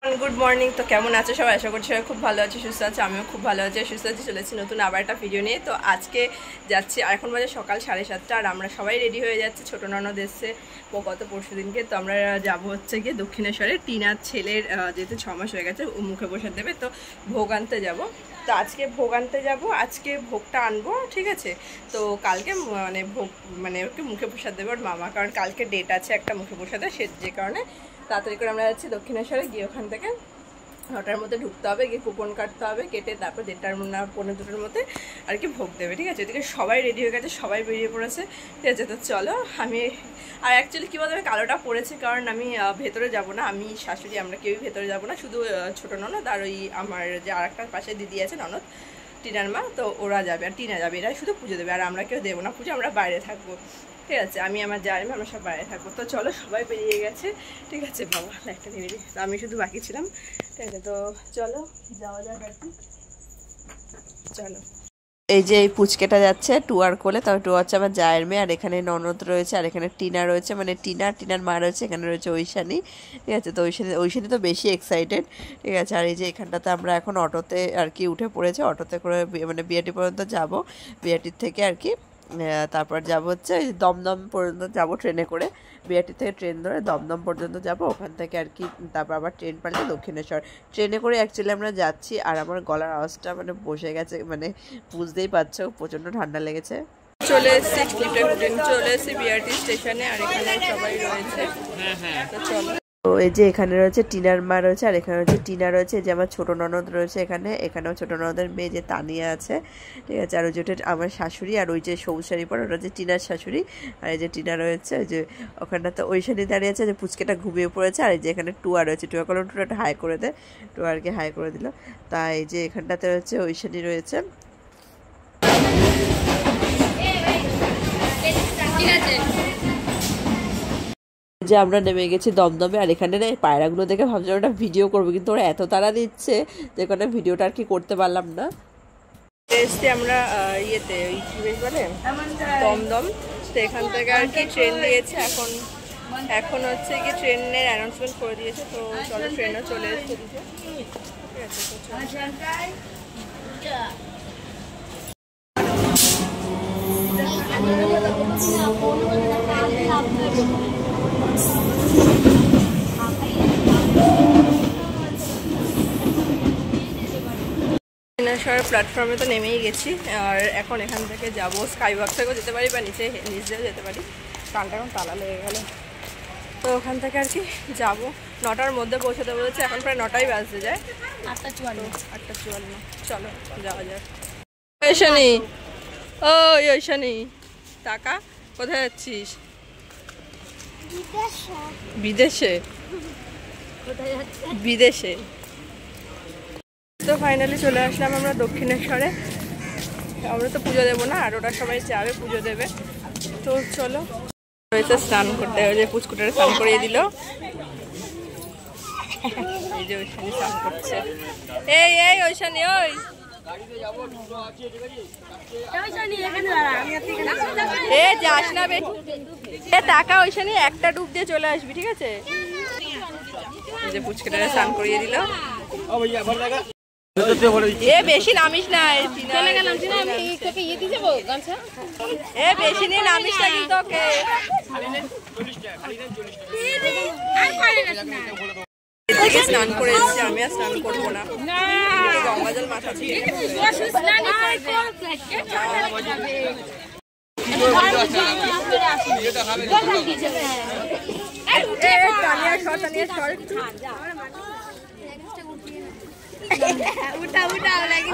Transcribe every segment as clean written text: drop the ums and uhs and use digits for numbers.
Good morning. তো কেমন আছো সবাই? আশা করছি সবাই খুব ভালো আছে, সুস্থ আছে। আমিও খুব ভালো আছি, সুস্থ আছি। চলেছি নতুন আবার একটা ভিডিও নিয়ে। তো আজকে যাচ্ছি, আর এখন বাজে সকাল 7:30, আর আমরা সবাই রেডি হয়ে যাচ্ছি। ছোটো ননদ এসছে গত পরশু দিনকে। তো আমরা যাবো হচ্ছে গিয়ে দক্ষিণেশ্বরে। টিনার ছেলের যেহেতু 6 মাস হয়ে গেছে, ও মুখে বসে দেবে, তো ভোগ আনতে যাবো। তো আজকে ভোগ আনতে যাবো, আজকে ভোগটা আনবো, ঠিক আছে। তো কালকে ভোগ ওকে মুখে প্রসাদ দেবে ওর মামা, কারণ কালকে ডেট আছে একটা মুখে প্রসাদের, যে কারণে তাড়াতাড়ি করে আমরা যাচ্ছি দক্ষিণেশ্বরে। গিয়ে ওখান থেকে 9টার মধ্যে ঢুকতে হবে, গিয়ে কুপন কাটতে হবে, কেটে তারপর 1:30 না 1:45-2টার মধ্যে আর কি ভোগ দেবে, ঠিক আছে। এদিকে সবাই রেডি হয়ে গেছে, সবাই বেরিয়ে পড়েছে, ঠিক আছে। তো চলো, আর অ্যাকচুয়ালি কী বলতে আমি কালোটা পরেছি, কারণ আমি ভেতরে যাব না, আমি শাশুড়ি আমরা কেউই ভেতরে যাব না, শুধু ছোটো ননদ আর ওই আমার যে আর একটা পাশে দিদি আছে ননদ, টিনার মা, তো ওরা যাবে আর টিনা যাবে, এরা শুধু পুজো দেবে, আর আমরা কেউ দেবো না পুজো, আমরা বাইরে থাকবো, ঠিক আছে। আমি আমার জানি আমরা সব বাইরে থাকবো। তো চলো, সবাই বেরিয়ে গেছে, ঠিক আছে। বাবা লাইটটা নিয়ে বেরিয়ে, তো আমি শুধু বাকি ছিলাম, ঠিক আছে। তো চলো যাওয়া যাক আর কি, চলো। এই যে এই পুচকেটা যাচ্ছে টুয়ার কোলে, তবে টুয়া হচ্ছে আমার জায়ের মেয়ে, আর এখানে ননদ রয়েছে, আর এখানে টিনা রয়েছে, মানে টিনার মা রয়েছে, এখানে রয়েছে ঐশানী, ঠিক আছে। তো ঐশানী তো বেশি এক্সাইটেড, ঠিক আছে। আর এই যে এখানটাতে আমরা এখন অটোতে আর কি উঠে পড়েছে, অটোতে করে বিআরটি পর্যন্ত যাব, বিআরটির থেকে আর কি তারপর যাব হচ্ছে দমদম পর্যন্ত যাব ট্রেনে করে, বিআরটি থেকে ট্রেন ধরে দমদম পর্যন্ত যাব, ওখান থেকে আর কি তারপর আবার ট্রেন পাল্টে দক্ষিণেশ্বর। ট্রেনে করে অ্যাকচুয়ালি আমরা যাচ্ছি, আর আমার গলার আওয়াজটা বসে গেছে, বুঝতেই পারছো প্রচণ্ড ঠান্ডা লেগেছে। চলে এসেছি বিআরটি স্টেশনে, আর এখানে সবাই রয়েছে, তো চলো। তো এই যে এখানে রয়েছে টিনার মা রয়েছে, আর এখানে রয়েছে টিনা রয়েছে, যে আমার ছোটো ননদ রয়েছে এখানেও ছোটো ননদের মেয়ে যে তানিয়া আছে, ঠিক আছে। আর ওই যেটা আমার শাশুড়ি, আর ওই যে সবুজ শাড়ি পরে ওটা হচ্ছে টিনার শাশুড়ি, আর এই যে টিনা রয়েছে, ওই যে ওখানটাতে ওই শাড়ি দাঁড়িয়ে আছে, যে পুচকেটা ঘুমিয়ে পড়েছে, আর এই যে এখানে টুয়া রয়েছে, টুয়া কলম টুয়াটা হাই করে দেয়, টুয়ারকে হাই করে দিল। তাই এই যে এখানটাতে রয়েছে ওই শাড়ি রয়েছে, ঠিক আছে। যে আমরা নেমে গেছি দমদমে, আর এখানে পায়রাগুলো দেখে ভাবছিলাম ওটা ভিডিও করবো, কিন্তু ওরা এত তাড়া দিচ্ছে যে এখানে ভিডিওটা আর কি করতে পারলাম না। এসছি আমরা ইয়েতে, ওই কী বেশ বলে দমদম, তো এখান থেকে আর কি ট্রেন দিয়েছে, এখন হচ্ছে কি ট্রেনের অ্যানাউন্সমেন্ট করে দিয়েছে। তো চলো, ট্রেনও চলে এসেছে, ঠিক আছে। দক্ষিণেশ্বর প্ল্যাটফর্মে তো নেমেই গেছি, আর এখন এখান থেকে যাবো স্কাইওয়াক থেকেও যেতে পারি, বা নিচ দিয়েও যেতে পারি, কানটা এখন তালা লেগে গেল। তো ওখান থেকে আর কি যাবো, 9টার মধ্যে পৌঁছাতে বলেছে, এখন প্রায় 9টাই বাজতে যায়, 8:54। চলো যাওয়া যাক। ঐশানী, ঐশানী টাকা কোথায় যাচ্ছিস? বিদেশে। তো ফাইনালি চলে আসলাম আমরা দক্ষিণেশ্বরে। আমরা তো পুজো দেবো না, আর ওরা সবাই যাবে পুজো দেবে। তো চলো, হয়েছে স্নান করতে, যে পুচকুটারে স্নান করিয়ে দিল, এই যে ঐশানী স্নান করছে। এই ঐশানী, ওই যাস না বে, টাকা ঐশানী একটা ডুব দিয়ে চলে আসবি, ঠিক আছে। এই যে পুচকুটারে স্নান করিয়ে দিল। বেশি নামিস না, বেশি নিয়ে নামিস না কিন্তু ওকে। স্নান করে এসেছি, আমি আর স্নান করবো না, গঙ্গা জল মাথা ছিঁড়ে।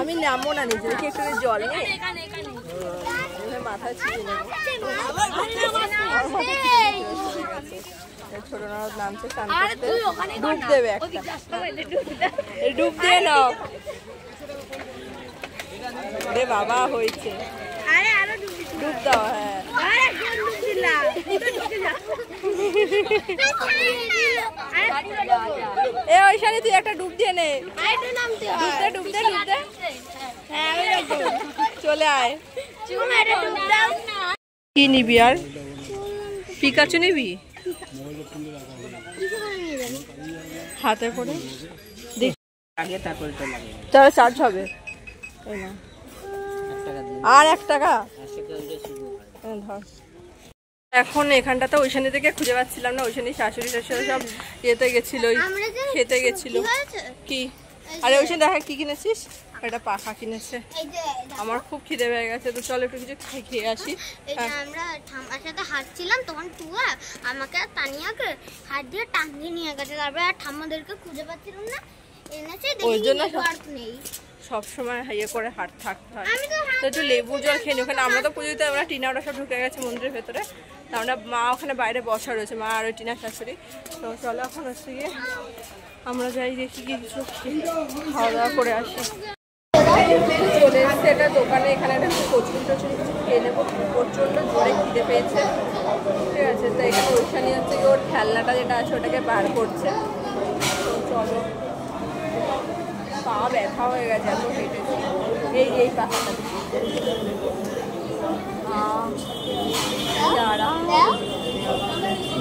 আমি নামবো না, নিজে একটু জল নেই, মাথায় ছিঁড়ে নেবো। ছোট ননদ নামছে স্নান করতে, ডুব দেবে একটা, ডুব দিয়ে নাও রে বাবা, হয়েছে, ডুব দাও। হ্যাঁ এ ঐশানী, তুই একটা ডুব দিয়ে নে, ডুবতে চলে আয়। কি নিবি আর? পিকাচু নিবি? হাতে করে আগে তারপরে তো লাগে তাহলে চার্জ হবে আর 1 টাকা ধর। এখন এখানটাতে ওইখানে থেকে খুঁজে পাচ্ছিলাম না, ওইখানে শাশুড়ি টাশুড়ি সব ইয়েতে গেছিল, খেতে গেছিল কি। আরে ওইখানে দেখা কি কিনেছিস? একটা পাখা কিনেছে। আমার খুব খিদে পেয়ে গেছে, তো চলো একটু কিছু খেয়ে আসি। আমরা ঠাম্মার সাথে হাঁটছিলাম, তখন টুয়া আমাকে আর তানিয়াকে হাত দিয়ে টাঙিয়ে নিয়ে গেছে। তারপরে আর ঠাম্মাদেরকে খুঁজে পাচ্ছিলাম না, এনেছে ওই জন্য নেই। সবসময় ইয়ে করে হাঁট থাকতে হয়। তো একটু লেবু জল খেয়ে নি। ওখানে আমরা তো পুজোতে আমরা টিনা ওরা সব ঢুকে গেছে মন্দিরের ভেতরে, তা আমরা মা ওখানে বাইরে বসা রয়েছে, মা আর ওই টিনা শাশুড়ি। তো চলো এখন হচ্ছে গিয়ে আমরা যাই, দেখি কিছু খাওয়া দাওয়া করে আসি। চলে এসছে একটা দোকানে, এখানে একটা কচুরি টচুরি কিছু খেয়ে নেবো, প্রচণ্ড জোরে খিদে পেয়েছে। ঠিক আছে, তো এখানে ওইখানে হচ্ছে কি ওর খেলনাটা যেটা আছে ওটাকে বার করছে। তো চলো, পা ব্যথা হয়ে গেছে এত হেঁটেছি। এই পাখাটা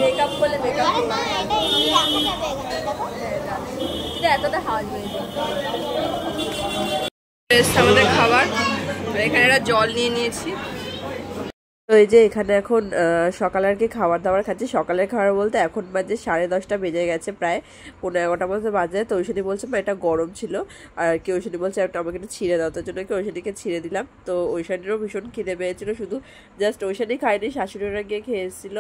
মেকআপ করলে মেকআপ এতটা হাত হয়েছে। আমাদের খাবার, এখানে একটা জল নিয়ে নিয়েছি। তো এই যে এখানে এখন সকালে আর কি খাবার দাবার খাচ্ছি। সকালের খাবার বলতে এখন বাজে 10:30 বেজে গেছে, প্রায় 11:15 মতো বাজে। তো ঐশানি বলছে এটা গরম ছিল, আর কি ঐশানি বলছে একটা আমাকে একটু ছিঁড়ে দাও, তার জন্য কি ঐশানিকে ছিঁড়ে দিলাম। তো ঐশানিরও ভীষণ খিদে পেয়েছিল, শুধু জাস্ট ঐশানি খায়নি, শাশুড়িরা গিয়ে খেয়ে এসেছিল।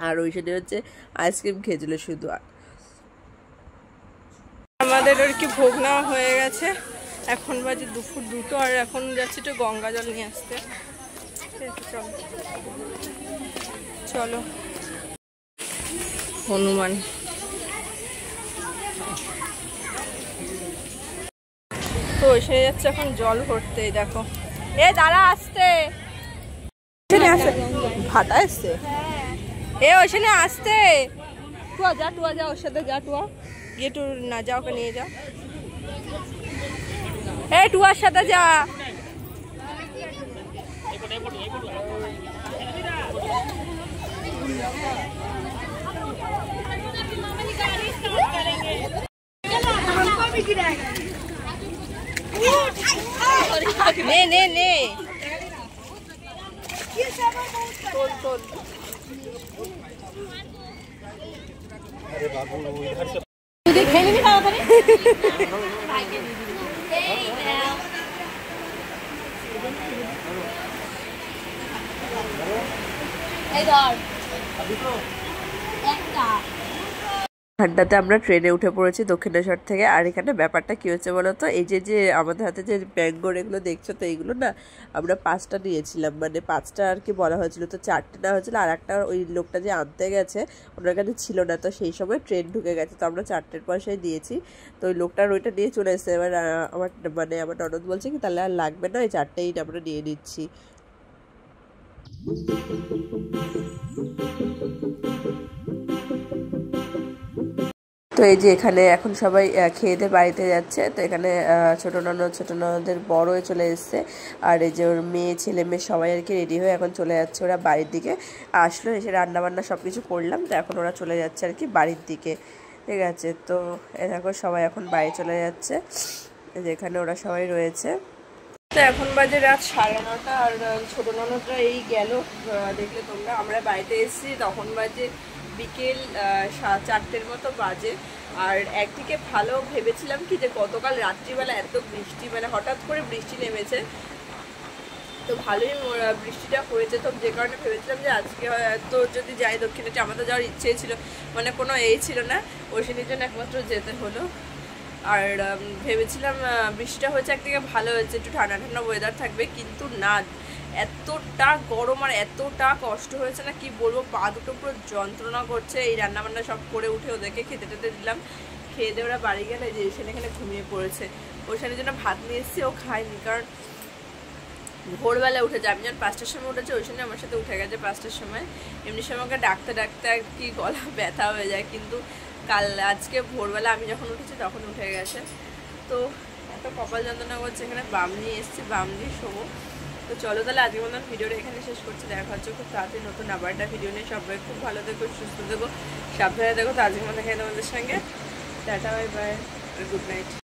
আর ঐশানি হচ্ছে আইসক্রিম খেয়েছিল শুধু। আমাদের আর কি ভোগ নেওয়া হয়ে গেছে, এখন বাজে দুপুর 2টো, আর এখন যাচ্ছি একটু গঙ্গা জল নিয়ে আসতে। চলো হনুমান, তো এসে যাচ্ছে এখন জল ভরতে। দেখো দাঁড়া আসতে, ভাটা এসছে ওইখানে আসতে। টুয়া যা ওর সাথে যা, টুয়া গিয়ে টু না যা, ওকে নিয়ে যা। টুয়ার সাথে যা। নে তোল। খেয়ে নিবি তাড়াতাড়ি। ঠান্ডাতে আমরা ট্রেনে উঠে পড়েছি দক্ষিণেশ্বর থেকে। আর এখানে ব্যাপারটা কী হচ্ছে বলো তো, এই যে আমাদের হাতে যে ম্যাঙ্গোর এগুলো দেখছো, তো এইগুলো না আমরা 5টা নিয়েছিলাম, মানে 5টা আর কি বলা হয়েছিল, তো 4টে নেওয়া হয়েছিল। আর একটা ওই লোকটা যে আনতে গেছে ওনার কাছে ছিল না, তো সেই সময় ট্রেন ঢুকে গেছে, তো আমরা 4টের পয়সায় দিয়েছি। তো ওই লোকটার ওইটা নিয়ে চলে এসেছে। এবার আমার ননদ বলছে কি তাহলে আর লাগবে না, ওই 4টেই আমরা নিয়ে নিচ্ছি। তো এই যে এখানে এখন সবাই খেয়ে দিয়ে বাড়িতে যাচ্ছে। তো এখানে ছোট ননদের বড় চলে এসছে, আর এই যে ওর ছেলে মেয়ে সবাই আর কি রেডি হয়ে এখন চলে যাচ্ছে ওরা বাড়ির দিকে। আসলো, এসে রান্নাবান্না সব কিছু করলাম, তো এখন ওরা চলে যাচ্ছে আর কি বাড়ির দিকে। ঠিক আছে, তো দেখো সবাই এখন বাড়ি চলে যাচ্ছে, যেখানে ওরা সবাই রয়েছে। তো এখন বাজে রাত 9:30, আর ছোট ননদরা এই গেল, দেখলে তোমরা। আমরা বাড়িতে এসেছি তখন বাজে বিকেল 4টের মতো বাজে। আর একদিকে ভালো ভেবেছিলাম কি যে গতকাল রাত্রিবেলা এত বৃষ্টি, মানে হঠাৎ করে বৃষ্টি নেমেছে, তো ভালোই বৃষ্টিটা হয়েছে। তো যে কারণে ভেবেছিলাম যে আজকে তো যদি যাই দক্ষিণেশ্বর, আমাদের যাওয়ার ইচ্ছেই ছিল, মানে কোনো ছিল না, ওইখানের জন্য একমাত্র যেতে হলো। আর ভেবেছিলাম বৃষ্টিটা হয়েছে একদিকে ভালো হয়েছে, একটু ঠান্ডা ঠান্ডা ওয়েদার থাকবে, কিন্তু না, এতটা গরম আর এতটা কষ্ট হয়েছে না কি বলবো, পা দুটো পুরো যন্ত্রণা করছে। এই রান্নাবান্না সব করে উঠে ওদেরকে খেতে দিলাম, খেয়ে দিয়ে ওরা বাড়ি গেলে যে সেখানে ঘুমিয়ে পড়েছে। ওইখানের জন্য ভাত নিয়ে এসেছি, ও খায়নি, কারণ ভোরবেলা উঠেছে। আমি যখন 5টার সময় উঠেছি, ওই সময় আমার সাথে উঠে গেছে 5টার সময়। এমনি সময় আমাকে ডাকতে আর কি গলা ব্যথা হয়ে যায়, কিন্তু আজকে ভোরবেলা আমি যখন উঠেছি তখন উঠে গেছে। তো এত কপাল যন্ত্রণা করছে, এখানে বাম নিয়ে এসেছি, বাম দিয়ে শোবো। তো চলো তাহলে আজকের মতন ভিডিওটা এখানে শেষ করছি। দেখা হচ্ছে খুব তাড়াতাড়ি নতুন আবার একটা ভিডিও নিয়ে। সবাই খুব ভালো থেকো, সুস্থ থেকো, সাবধানে থেকো। তো আজকের মতো এখানে তোমাদের সঙ্গে tata, bye bye, good night.